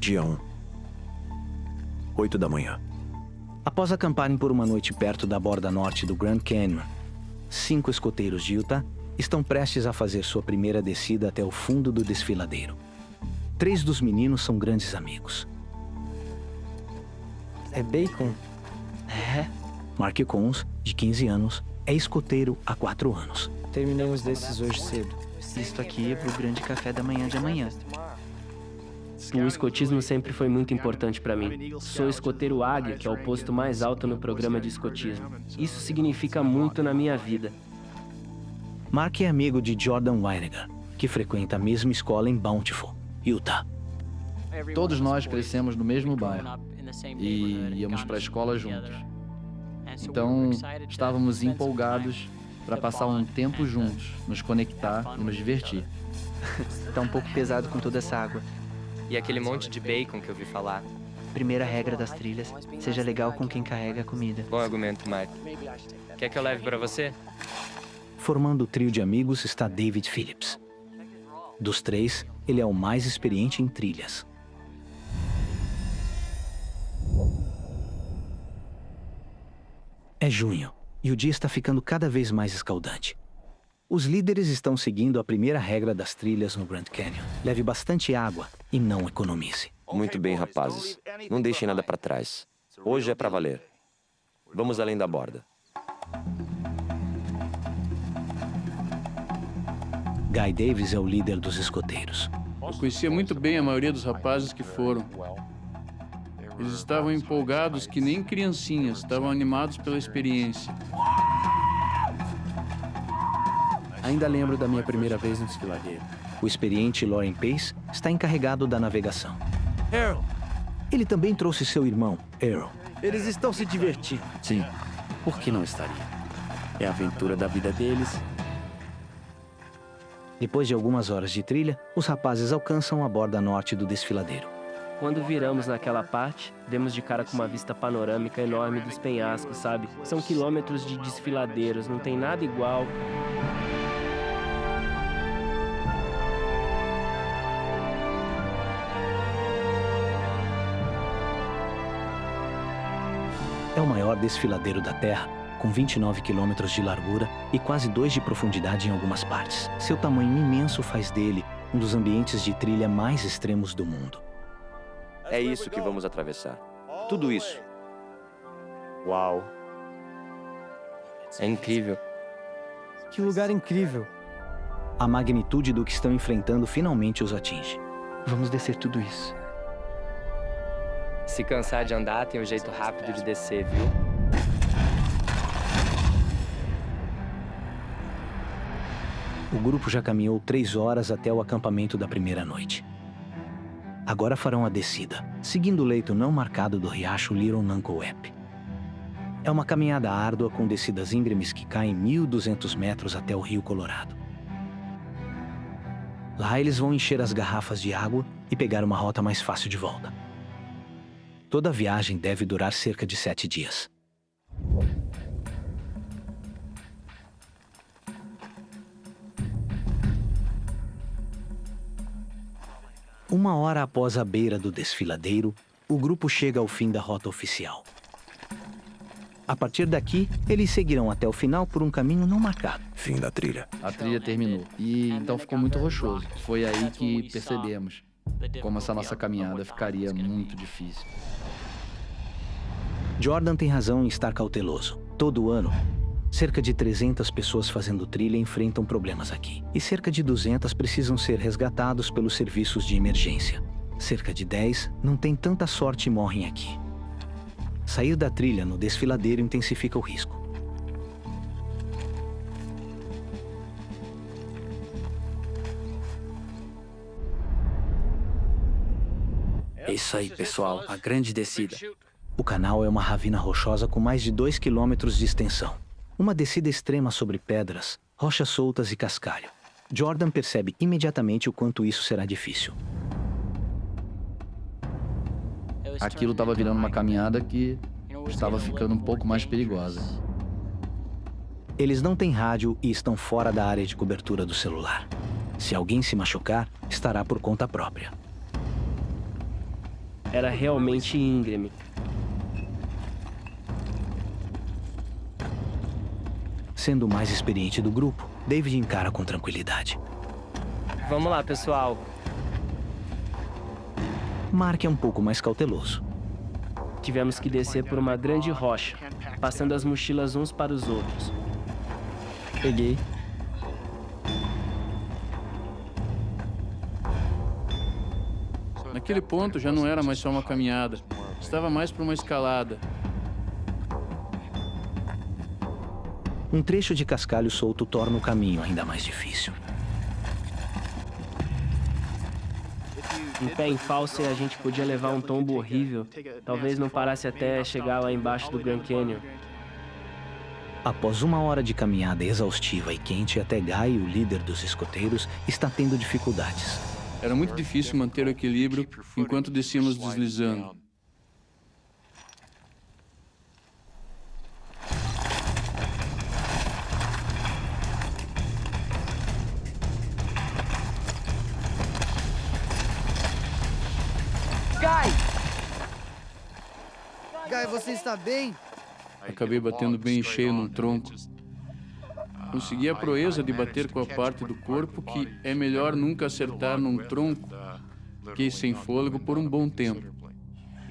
Dia 1. 8 da manhã. Após acamparem por uma noite perto da borda norte do Grand Canyon, 5 escoteiros de Utah estão prestes a fazer sua primeira descida até o fundo do desfiladeiro. 3 dos meninos são grandes amigos. É Bacon? É. Mark Cons, de 15 anos, é escoteiro há 4 anos. Terminei uns desses hoje cedo. Isto aqui é pro grande café da manhã de amanhã. O escotismo sempre foi muito importante para mim. Sou escoteiro Águia, que é o posto mais alto no programa de escotismo. Isso significa muito na minha vida. Mark é amigo de Jordan Weinegar, que frequenta a mesma escola em Bountiful, Utah. Todos nós crescemos no mesmo bairro e íamos para a escola juntos. Então, estávamos empolgados para passar um tempo juntos, nos conectar e nos divertir. Tá um pouco pesado com toda essa água. E aquele monte de bacon que eu vi falar. Primeira regra das trilhas, seja legal com quem carrega a comida. Bom argumento, Mark. Quer que eu leve para você? Formando o trio de amigos está David Phillips. Dos 3, ele é o mais experiente em trilhas. É junho, e o dia está ficando cada vez mais escaldante. Os líderes estão seguindo a primeira regra das trilhas no Grand Canyon. Leve bastante água e não economize. Muito bem, rapazes. Não deixem nada para trás. Hoje é para valer. Vamos além da borda. Guy Davis é o líder dos escoteiros. Eu conhecia muito bem a maioria dos rapazes que foram. Eles estavam empolgados que nem criancinhas, estavam animados pela experiência. Ainda lembro da minha primeira vez no desfiladeiro. O experiente Lauren Pace está encarregado da navegação. Errol! Ele também trouxe seu irmão, Errol. Eles estão se divertindo. Sim, Por que não estaria? É a aventura da vida deles. Depois de algumas horas de trilha, os rapazes alcançam a borda norte do desfiladeiro. Quando viramos naquela parte, demos de cara com uma vista panorâmica enorme dos penhascos, sabe? São quilômetros de desfiladeiros, não tem nada igual. É o maior desfiladeiro da Terra, com 29 quilômetros de largura e quase 2 de profundidade em algumas partes. Seu tamanho imenso faz dele um dos ambientes de trilha mais extremos do mundo. É isso que vamos atravessar. Tudo isso. Uau. É incrível. Que lugar incrível. A magnitude do que estão enfrentando finalmente os atinge. Vamos descer tudo isso. Se cansar de andar, tem um jeito rápido de descer, viu? O grupo já caminhou 3 horas até o acampamento da primeira noite. Agora farão a descida, seguindo o leito não marcado do riacho Little Nankoep. É uma caminhada árdua com descidas íngremes que caem 1.200 metros até o Rio Colorado. Lá eles vão encher as garrafas de água e pegar uma rota mais fácil de volta. Toda a viagem deve durar cerca de 7 dias. Uma hora após a beira do desfiladeiro, o grupo chega ao fim da rota oficial. A partir daqui, eles seguirão até o final por um caminho não marcado. Fim da trilha. a trilha terminou. E então ficou muito rochoso. Foi aí que percebemos como essa nossa caminhada ficaria muito difícil. Jordan tem razão em estar cauteloso. Todo ano, cerca de 300 pessoas fazendo trilha enfrentam problemas aqui. E cerca de 200 precisam ser resgatados pelos serviços de emergência. Cerca de 10 não têm tanta sorte e morrem aqui. Sair da trilha no desfiladeiro intensifica o risco. É isso aí, pessoal. A grande descida. O canal é uma ravina rochosa com mais de 2 quilômetros de extensão. Uma descida extrema sobre pedras, rochas soltas e cascalho. Jordan percebe imediatamente o quanto isso será difícil. Aquilo estava virando uma caminhada que estava ficando um pouco mais perigosa. Eles não têm rádio e estão fora da área de cobertura do celular. Se alguém se machucar, estará por conta própria. era realmente íngreme. Sendo o mais experiente do grupo, David encara com tranquilidade. Vamos lá, pessoal. Mark é um pouco mais cauteloso. Tivemos que descer por uma grande rocha, passando as mochilas uns para os outros. Peguei. Naquele ponto já não era mais só uma caminhada. Estava mais para uma escalada. Um trecho de cascalho solto torna o caminho ainda mais difícil. Em pé em falso, a gente podia levar um tombo horrível. Talvez não parasse até chegar lá embaixo do Grand Canyon. Após 1 hora de caminhada exaustiva e quente, até Guy, o líder dos escoteiros, está tendo dificuldades. Era muito difícil manter o equilíbrio enquanto descíamos deslizando. Guy, você está bem? Acabei batendo bem cheio num tronco. Consegui a proeza de bater com a parte do corpo que é melhor nunca acertar num tronco. Fiquei sem fôlego por um bom tempo.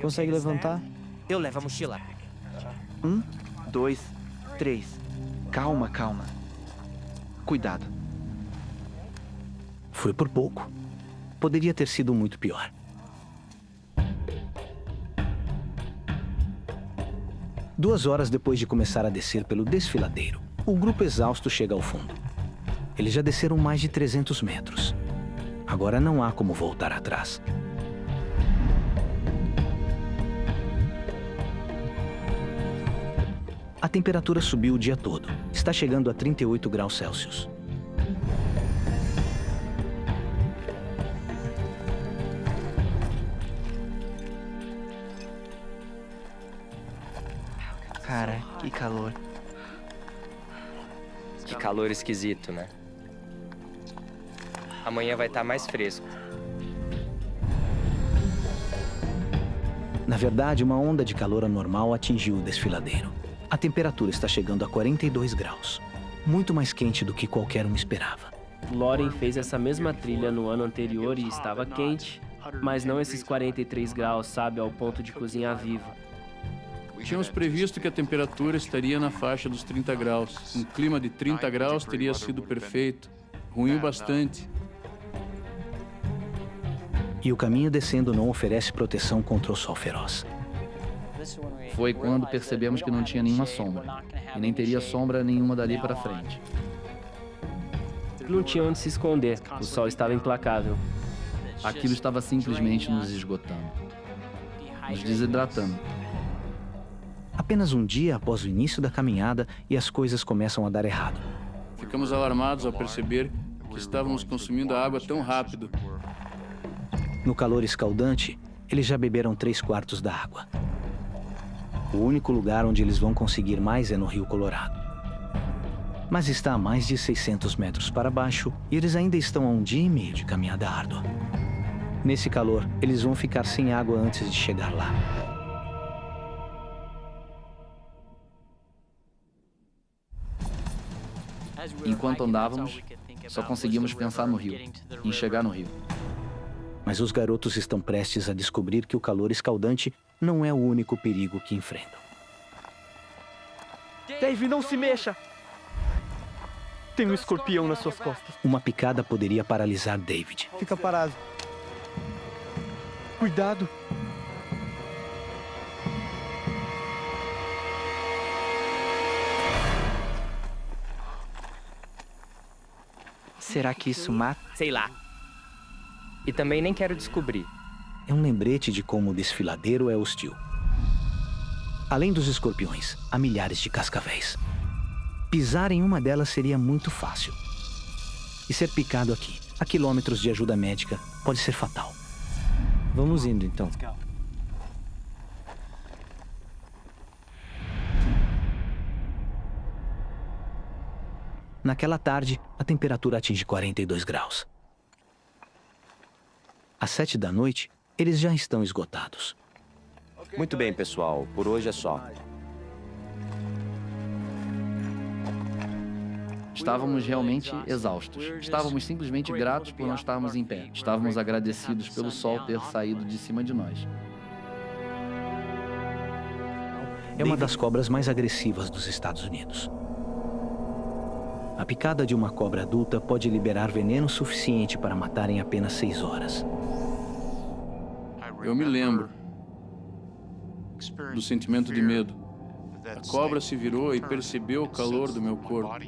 Consegue levantar? Eu levo a mochila. 1, 2, 3. Calma, calma. Cuidado. Foi por pouco. Poderia ter sido muito pior. Duas horas depois de começar a descer pelo desfiladeiro, o grupo exausto chega ao fundo. Eles já desceram mais de 300 metros. Agora não há como voltar atrás. A temperatura subiu o dia todo. Está chegando a 38 graus Celsius. Cara, que calor. Que calor esquisito, né? Amanhã vai estar mais fresco. Na verdade, uma onda de calor anormal atingiu o desfiladeiro. A temperatura está chegando a 42 graus. Muito mais quente do que qualquer um esperava. Lauren fez essa mesma trilha no ano anterior e estava quente, mas não esses 43 graus, sabe, ao ponto de cozinhar viva. Tínhamos previsto que a temperatura estaria na faixa dos 30 graus. Um clima de 30 graus teria sido perfeito. Ruim o bastante. E o caminho descendo não oferece proteção contra o sol feroz. Foi quando percebemos que não tinha nenhuma sombra. E nem teria sombra nenhuma dali para frente. Não tinha onde se esconder, o sol estava implacável. Aquilo estava simplesmente nos esgotando. Nos desidratando. Apenas um dia após o início da caminhada e as coisas começam a dar errado. Ficamos alarmados ao perceber que estávamos consumindo a água tão rápido. No calor escaldante, eles já beberam 3/4 da água. O único lugar onde eles vão conseguir mais é no Rio Colorado. Mas está a mais de 600 metros para baixo e eles ainda estão a 1 dia e meio de caminhada árdua. Nesse calor, eles vão ficar sem água antes de chegar lá. Enquanto andávamos, só conseguimos pensar no rio, em chegar no rio. Mas os garotos estão prestes a descobrir que o calor escaldante não é o único perigo que enfrentam. Dave, não se mexa! Tem um escorpião nas suas costas. Uma picada poderia paralisar David. Fica parado. Cuidado! Será que isso mata? Sei lá. E também nem quero descobrir. É um lembrete de como o desfiladeiro é hostil. Além dos escorpiões, há milhares de cascavéis. Pisar em uma delas seria muito fácil. E ser picado aqui, a quilômetros de ajuda médica, pode ser fatal. Vamos indo, então. Naquela tarde, a temperatura atinge 42 graus. Às 7 da noite, Eles já estão esgotados. Muito bem, pessoal. Por hoje é só. Estávamos realmente exaustos. Estávamos simplesmente gratos por não estarmos em pé. Estávamos agradecidos pelo sol ter saído de cima de nós. É uma das cobras mais agressivas dos Estados Unidos. A picada de uma cobra adulta pode liberar veneno suficiente para matar em apenas 6 horas. Eu me lembro do sentimento de medo. A cobra se virou e percebeu o calor do meu corpo.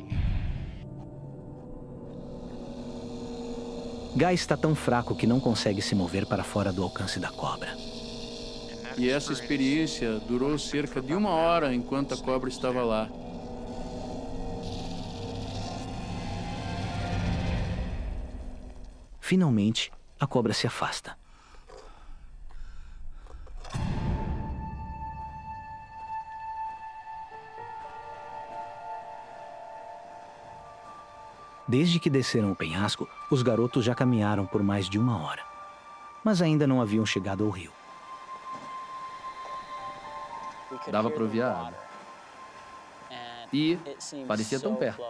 Guy está tão fraco que não consegue se mover para fora do alcance da cobra. E essa experiência durou cerca de 1 hora enquanto a cobra estava lá. Finalmente, a cobra se afasta. Desde que desceram o penhasco, os garotos já caminharam por mais de 1 hora. Mas ainda não haviam chegado ao rio. Dava para ouvir a água. E parecia tão perto.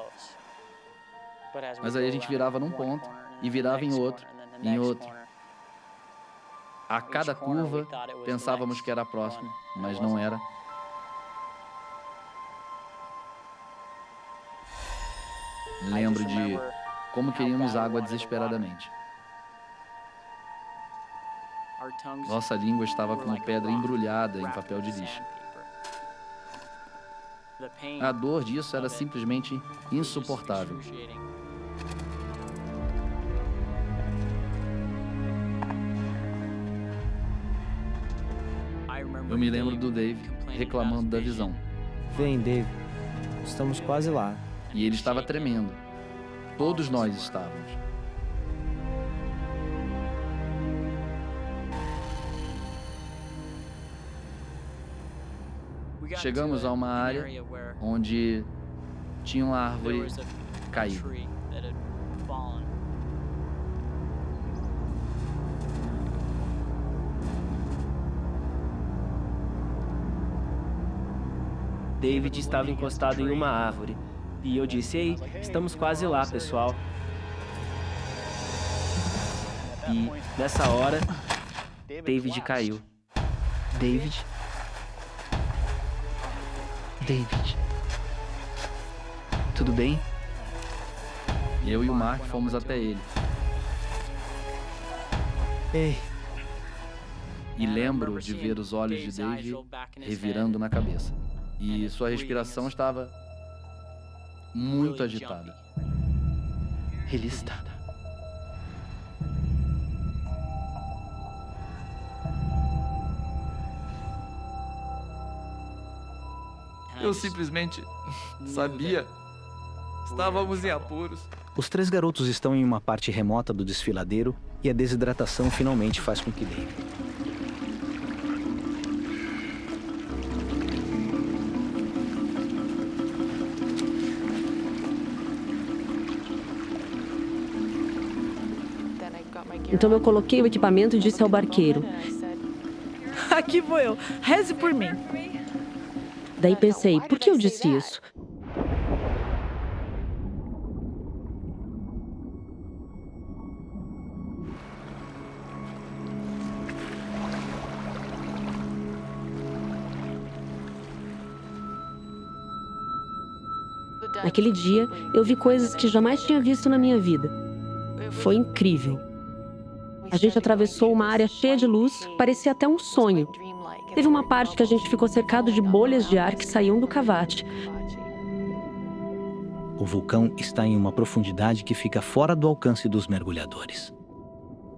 Mas aí a gente virava num ponto, e virava em outro, em outro. A cada curva, pensávamos que era a próxima, mas não era. Lembro de como queríamos água desesperadamente. Nossa língua estava como pedra embrulhada em papel de lixo. A dor disso era simplesmente insuportável. Eu me lembro do Dave reclamando da visão. Vem, Dave. Estamos quase lá. E ele estava tremendo. Todos nós estávamos. Chegamos a uma área onde tinha uma árvore caída. David estava encostado em uma árvore. E eu disse, ei, estamos quase lá, pessoal. E, nessa hora, David caiu. David. Tudo bem? Eu e o Mark fomos até ele. Ei. E lembro de ver os olhos de Dave revirando na cabeça. E sua respiração estava muito agitada. Ele está. Eu simplesmente sabia. Estávamos em apuros. Os 3 garotos estão em uma parte remota do desfiladeiro e a desidratação finalmente faz com que Dave. Então eu coloquei o equipamento e disse ao barqueiro: Aqui vou eu, reze por mim. Daí pensei, por que eu disse isso? Naquele dia, eu vi coisas que jamais tinha visto na minha vida. Foi incrível. A gente atravessou uma área cheia de luz, parecia até um sonho. Teve uma parte que a gente ficou cercado de bolhas de ar que saíam do cavate. O vulcão está em uma profundidade que fica fora do alcance dos mergulhadores.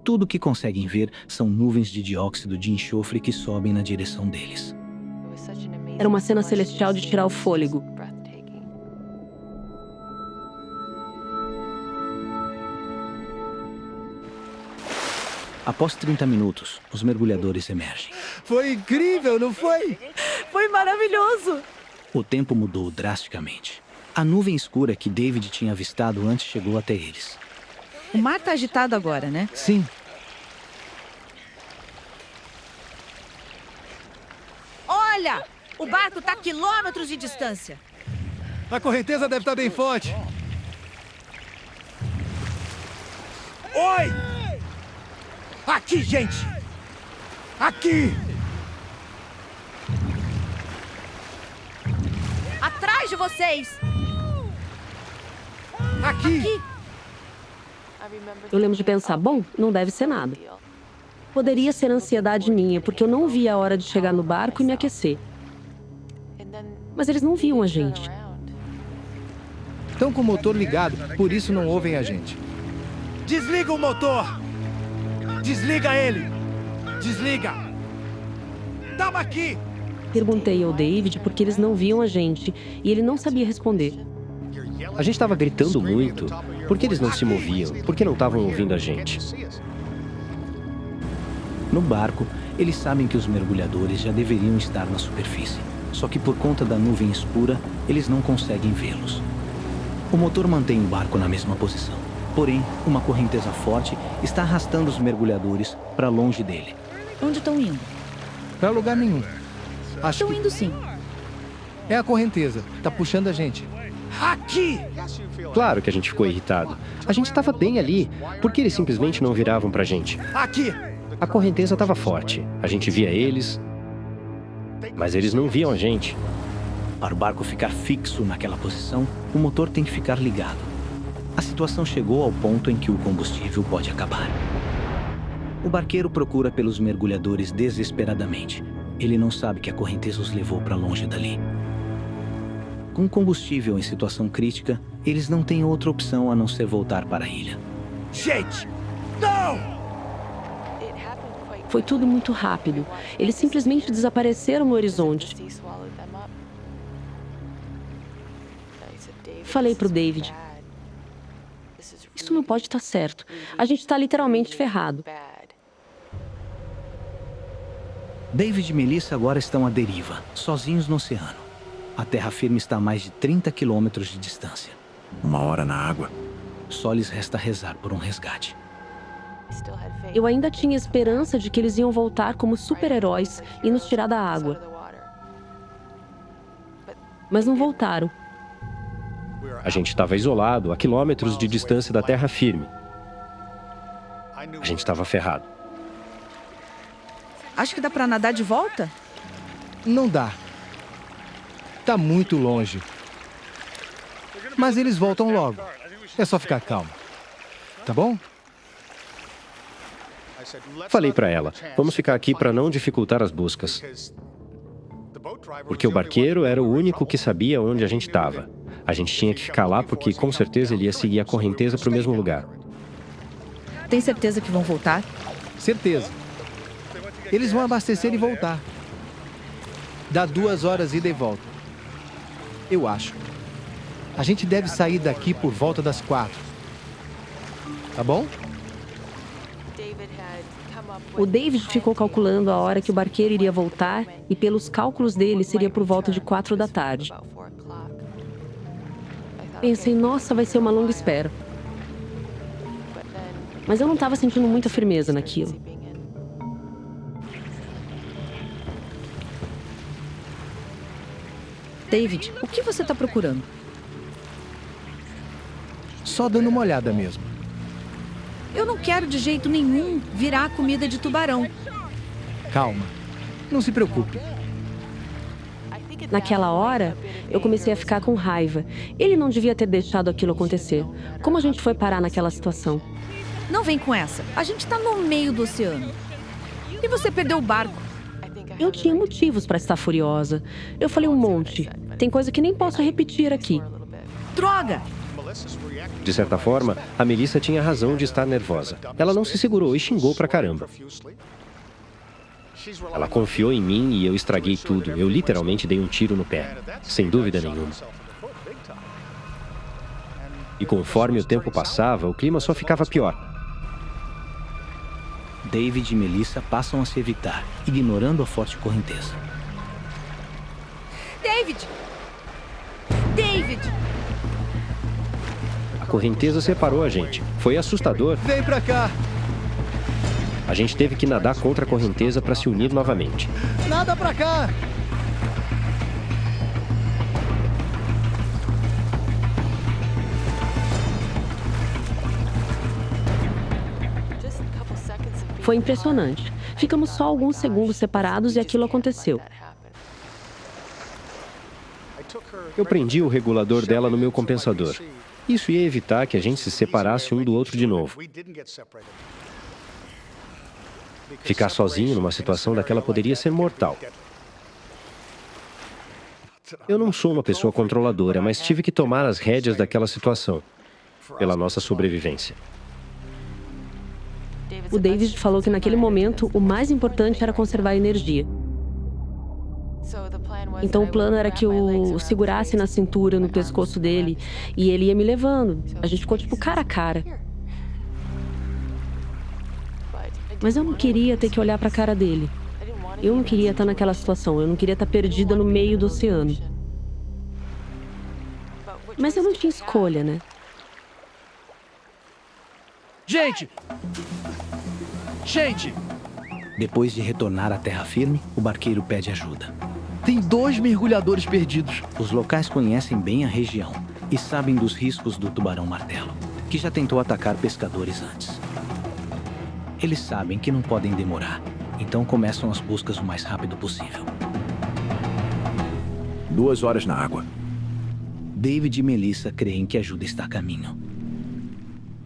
Tudo o que conseguem ver são nuvens de dióxido de enxofre que sobem na direção deles. Era uma cena celestial de tirar o fôlego. Após 30 minutos, os mergulhadores emergem. Foi incrível, não foi? Foi maravilhoso! O tempo mudou drasticamente. A nuvem escura que David tinha avistado antes chegou até eles. O mar tá agitado agora, né? Sim. Olha, o barco está a quilômetros de distância. A correnteza deve estar bem forte. Oi! Aqui, gente! Aqui! Atrás de vocês! Aqui! Eu lembro de pensar, bom, não deve ser nada. Poderia ser ansiedade minha, porque eu não via a hora de chegar no barco e me aquecer. Mas eles não viam a gente. Estão com o motor ligado, por isso não ouvem a gente. Desliga o motor! Desliga ele! Desliga! Tamo aqui! Perguntei ao David porque eles não viam a gente e ele não sabia responder. A gente estava gritando muito. Por que eles não se moviam? Por que não estavam ouvindo a gente? No barco, eles sabem que os mergulhadores já deveriam estar na superfície. Só que por conta da nuvem escura, eles não conseguem vê-los. O motor mantém o barco na mesma posição. Porém, uma correnteza forte está arrastando os mergulhadores para longe dele. Onde estão indo? Para lugar nenhum. Estão indo sim. É a correnteza. Tá puxando a gente. Aqui! Claro que a gente ficou irritado. A gente estava bem ali. Por que eles simplesmente não viravam pra gente? Aqui! A correnteza estava forte. A gente via eles, mas eles não viam a gente. Para o barco ficar fixo naquela posição, o motor tem que ficar ligado. A situação chegou ao ponto em que o combustível pode acabar. O barqueiro procura pelos mergulhadores desesperadamente. Ele não sabe que a correnteza os levou para longe dali. Com combustível em situação crítica, eles não têm outra opção a não ser voltar para a ilha. Gente! Não! Foi tudo muito rápido. Eles simplesmente desapareceram no horizonte. Falei pro David. Isso não pode estar certo. A gente está literalmente ferrado. David e Melissa agora estão à deriva, sozinhos no oceano. A terra firme está a mais de 30 quilômetros de distância. 1 hora na água. Só lhes resta rezar por um resgate. Eu ainda tinha esperança de que eles iam voltar como super-heróis e nos tirar da água. Mas não voltaram. A gente estava isolado, a quilômetros de distância da terra firme. A gente estava ferrado. Acho que dá para nadar de volta? Não dá. Tá muito longe. Mas eles voltam logo. É só ficar calmo. Tá bom? Falei para ela, vamos ficar aqui para não dificultar as buscas. Porque o barqueiro era o único que sabia onde a gente estava. A gente tinha que ficar lá porque com certeza ele ia seguir a correnteza para o mesmo lugar. Tem certeza que vão voltar? Certeza. Eles vão abastecer e voltar. Dá 2 horas ida e volta. Eu acho. A gente deve sair daqui por volta das 4. Tá bom? O David ficou calculando a hora que o barqueiro iria voltar e, pelos cálculos dele, seria por volta de 4 da tarde. Pensei, nossa, vai ser uma longa espera. Mas eu não estava sentindo muita firmeza naquilo. David, o que você está procurando? Só dando uma olhada mesmo. Eu não quero de jeito nenhum virar comida de tubarão. Calma. Não se preocupe. Naquela hora, eu comecei a ficar com raiva. Ele não devia ter deixado aquilo acontecer. Como a gente foi parar naquela situação? Não vem com essa. A gente está no meio do oceano. E você perdeu o barco. Eu tinha motivos para estar furiosa. Eu falei um monte. Tem coisa que nem posso repetir aqui. Droga! De certa forma, a Melissa tinha razão de estar nervosa. Ela não se segurou e xingou pra caramba. Ela confiou em mim e eu estraguei tudo. Eu literalmente dei um tiro no pé. Sem dúvida nenhuma. E conforme o tempo passava, o clima só ficava pior. David e Melissa passam a se evitar, ignorando a forte correnteza. David! David! A correnteza separou a gente. Foi assustador. Vem pra cá! A gente teve que nadar contra a correnteza para se unir novamente. Nada pra cá! Foi impressionante. Ficamos só alguns segundos separados e aquilo aconteceu. Eu prendi o regulador dela no meu compensador. Isso ia evitar que a gente se separasse um do outro de novo. Ficar sozinho numa situação daquela poderia ser mortal. Eu não sou uma pessoa controladora, mas tive que tomar as rédeas daquela situação, pela nossa sobrevivência. O David falou que naquele momento o mais importante era conservar a energia. Então o plano era que eu segurasse na cintura, no pescoço dele, e ele ia me levando. A gente ficou tipo cara a cara. Mas eu não queria ter que olhar para a cara dele. Eu não queria estar naquela situação, eu não queria estar perdida no meio do oceano. Mas eu não tinha escolha, né? Gente! Gente! Depois de retornar à terra firme, o barqueiro pede ajuda. Tem 2 mergulhadores perdidos. Os locais conhecem bem a região e sabem dos riscos do tubarão-martelo, que já tentou atacar pescadores antes. Eles sabem que não podem demorar, então começam as buscas o mais rápido possível. 2 horas na água. David e Melissa creem que a ajuda está a caminho.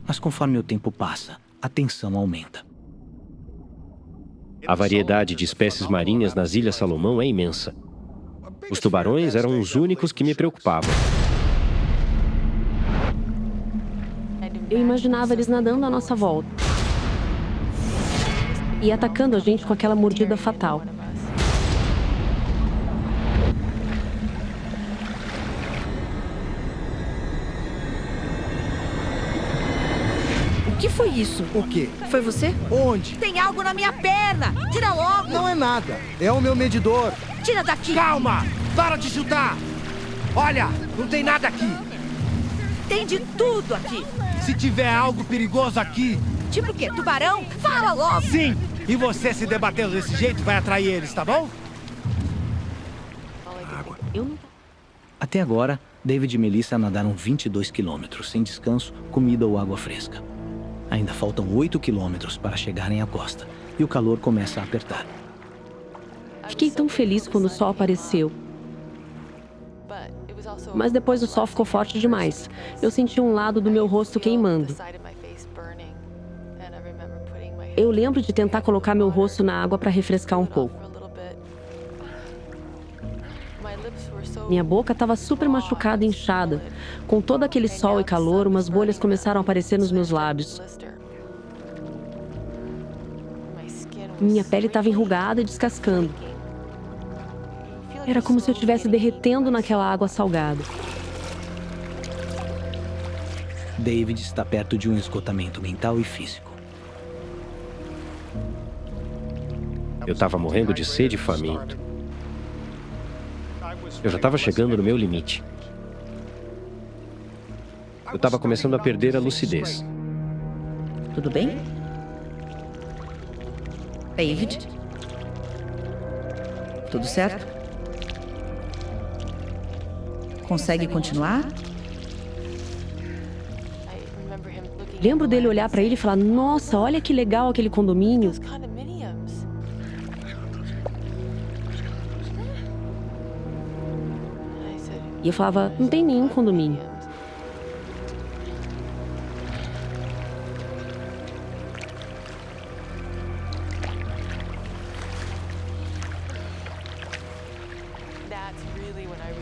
Mas conforme o tempo passa, a tensão aumenta. A variedade de espécies marinhas nas Ilhas Salomão é imensa. Os tubarões eram os únicos que me preocupavam. Eu imaginava eles nadando à nossa volta e atacando a gente com aquela mordida fatal. O que foi isso? O quê? Foi você? Onde? Tem algo na minha perna! Tira logo! Não é nada. É o meu medidor. Tira daqui! Calma! Para de chutar! Olha, não tem nada aqui. Tem de tudo aqui! Se tiver algo perigoso aqui... Tipo o quê? Tubarão? Fala logo! Sim! E você se debatendo desse jeito vai atrair eles, tá bom? Até agora, David e Melissa nadaram 22 quilômetros, sem descanso, comida ou água fresca. Ainda faltam 8 quilômetros para chegarem à costa, e o calor começa a apertar. Fiquei tão feliz quando o sol apareceu. Mas depois o sol ficou forte demais. Eu senti um lado do meu rosto queimando. Eu lembro de tentar colocar meu rosto na água para refrescar um pouco. Minha boca estava super machucada e inchada. Com todo aquele sol e calor, umas bolhas começaram a aparecer nos meus lábios. Minha pele estava enrugada e descascando. Era como se eu estivesse derretendo naquela água salgada. David está perto de um esgotamento mental e físico. Eu estava morrendo de sede e faminto. Eu já estava chegando no meu limite. Eu estava começando a perder a lucidez. Tudo bem? David? Tudo certo? Consegue continuar? Lembro dele olhar para ele e falar: nossa, olha que legal aquele condomínio. E eu falava: não tem nenhum condomínio.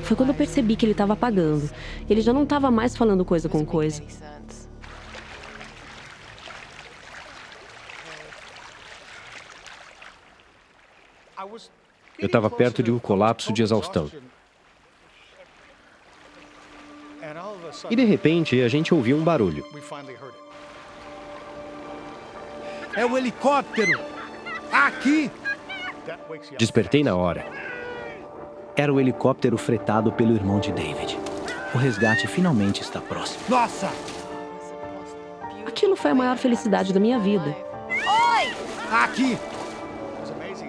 Foi quando eu percebi que ele estava apagando. Ele já não estava mais falando coisa com coisa. Eu estava perto de um colapso de exaustão. E de repente, a gente ouviu um barulho. É o helicóptero! Aqui! Despertei na hora. Era o helicóptero fretado pelo irmão de David. O resgate finalmente está próximo. Nossa! Aquilo foi a maior felicidade da minha vida. Oi! Aqui!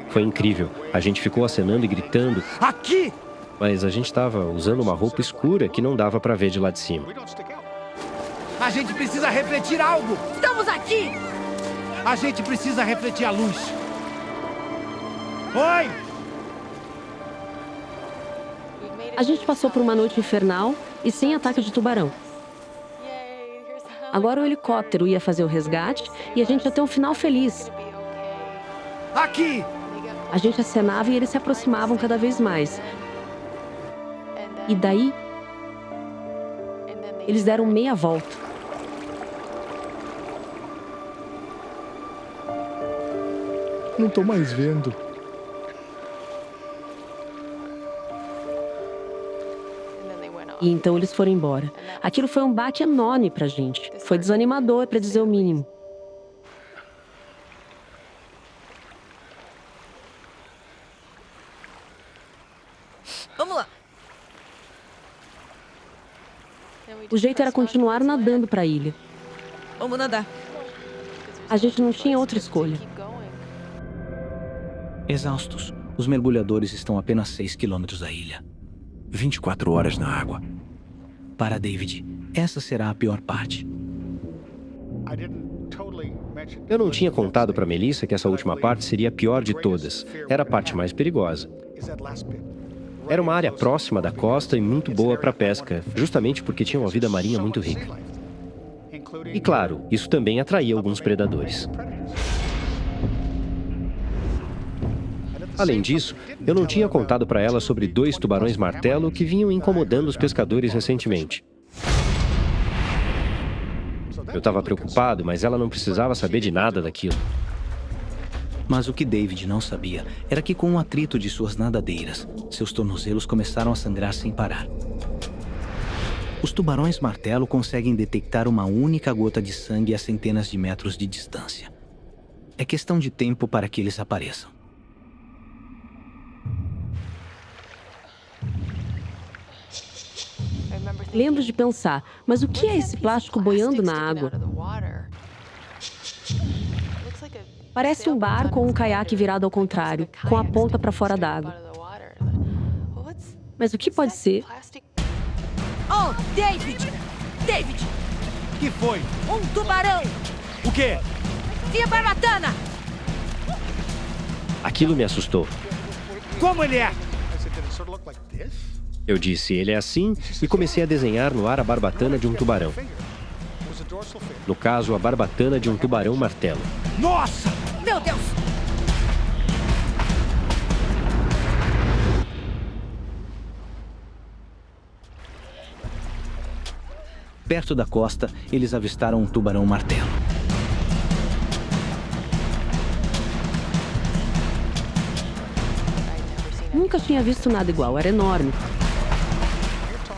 Foi incrível. A gente ficou acenando e gritando. Aqui! Mas a gente estava usando uma roupa escura que não dava para ver de lá de cima. A gente precisa refletir algo! Estamos aqui! A gente precisa refletir a luz. Oi! A gente passou por uma noite infernal e sem ataque de tubarão. Agora o helicóptero ia fazer o resgate e a gente ia ter um final feliz. Aqui! A gente acenava e eles se aproximavam cada vez mais. E daí, eles deram meia volta. Não tô mais vendo. E então eles foram embora. Aquilo foi um baque enorme pra gente. Foi desanimador, pra dizer o mínimo. Vamos lá. O jeito era continuar nadando pra ilha. Vamos nadar. A gente não tinha outra escolha. Exaustos, os mergulhadores estão a apenas 6 quilômetros da ilha. 24 horas na água. Para David, essa será a pior parte. Eu não tinha contado para Melissa que essa última parte seria a pior de todas. Era a parte mais perigosa. Era uma área próxima da costa e muito boa para pesca, justamente porque tinha uma vida marinha muito rica. E claro, isso também atraía alguns predadores. Além disso, eu não tinha contado para ela sobre 2 tubarões martelo que vinham incomodando os pescadores recentemente. Eu estava preocupado, mas ela não precisava saber de nada daquilo. Mas o que David não sabia era que com o atrito de suas nadadeiras, seus tornozelos começaram a sangrar sem parar. Os tubarões martelo conseguem detectar uma única gota de sangue a centenas de metros de distância. É questão de tempo para que eles apareçam. Lembro de pensar, mas o que é esse plástico boiando na água? Parece um barco ou um caiaque virado ao contrário, com a ponta para fora d'água. Mas o que pode ser? Oh, David! David! Que foi? Um tubarão! O quê? E a barbatana? Aquilo me assustou. Como ele é? Eu disse, ele é assim, e comecei a desenhar no ar a barbatana de um tubarão. No caso, a barbatana de um tubarão martelo. Nossa! Meu Deus! Perto da costa, eles avistaram um tubarão martelo. Nunca tinha visto nada igual, era enorme.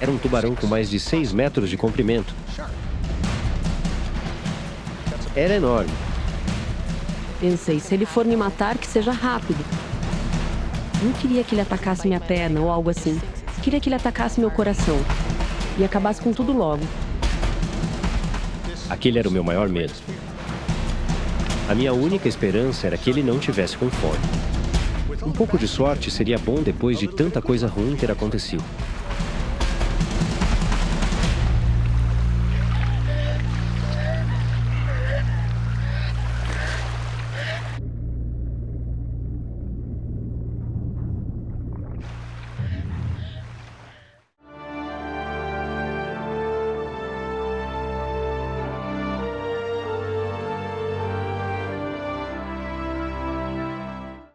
Era um tubarão com mais de 6 metros de comprimento. Era enorme. Pensei, se ele for me matar, que seja rápido. Não queria que ele atacasse minha perna ou algo assim. Queria que ele atacasse meu coração. E acabasse com tudo logo. Aquele era o meu maior medo. A minha única esperança era que ele não tivesse com fome. Um pouco de sorte seria bom depois de tanta coisa ruim ter acontecido.